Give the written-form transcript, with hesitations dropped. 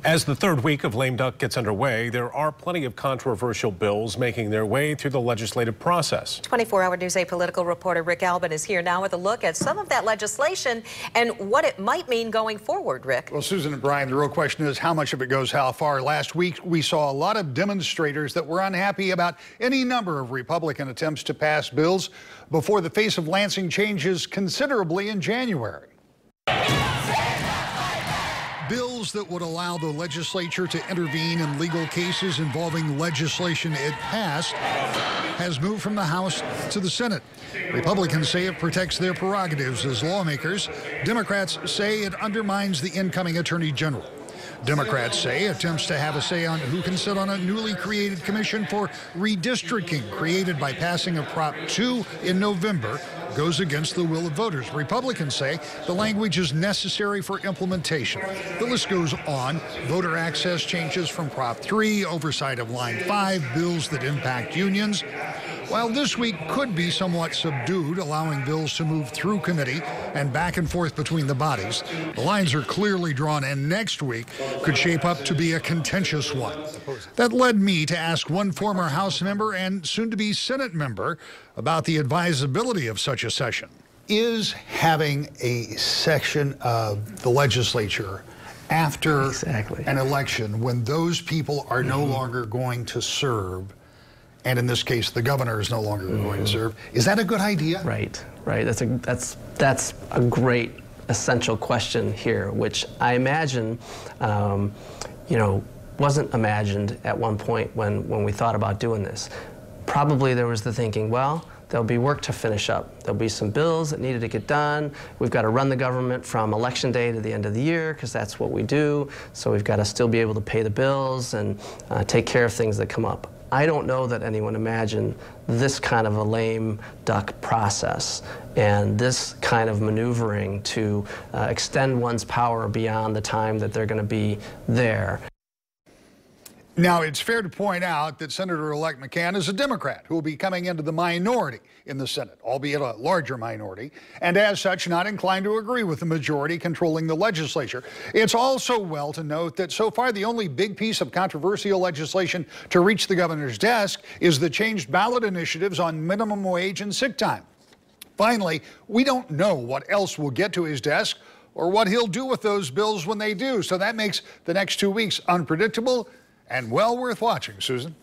As the third week of lame duck gets underway, there are plenty of controversial bills making their way through the legislative process. 24-hour News 8 political reporter Rick Albin is here now with a look at some of that legislation and what it might mean going forward, Rick. Well, Susan and Brian, the real question is how much of it goes how far. Last week, we saw a lot of demonstrators that were unhappy about any number of Republican attempts to pass bills before the face of Lansing changes considerably in January. Bills that would allow the legislature to intervene in legal cases involving legislation it passed has moved from the House to the Senate. Republicans say it protects their prerogatives as lawmakers. Democrats say it undermines the incoming Attorney General. Democrats say attempts to have a say on who can sit on a newly created commission for redistricting created by passing of Prop 2 in November goes against the will of voters. Republicans say the language is necessary for implementation. The list goes on. Voter access changes from Prop 3, oversight of Line 5, bills that impact unions. While this week could be somewhat subdued, allowing bills to move through committee and back and forth between the bodies, the lines are clearly drawn, and next week could shape up to be a contentious one. That led me to ask one former House member and soon-to-be Senate member about the advisability of such a session. Is having a section of the legislature after an election when those people are no longer going to serve, and in this case, the governor is no longer going to serve, is that a good idea? Right. That's a great essential question here, which I imagine, wasn't imagined at one point when we thought about doing this. Probably there was the thinking, well, there'll be work to finish up. There'll be some bills that needed to get done. We've got to run the government from election day to the end of the year because that's what we do. So we've got to still be able to pay the bills and take care of things that come up. I don't know that anyone imagined this kind of a lame duck process and this kind of maneuvering to extend one's power beyond the time that they're going to be there. Now, it's fair to point out that Senator-elect McCann is a Democrat who will be coming into the minority in the Senate, albeit a larger minority, and as such not inclined to agree with the majority controlling the legislature. It's also well to note that so far the only big piece of controversial legislation to reach the governor's desk is the changed ballot initiatives on minimum wage and sick time. Finally, we don't know what else will get to his desk or what he'll do with those bills when they do, so that makes the next 2 weeks unpredictable and well worth watching, Susan.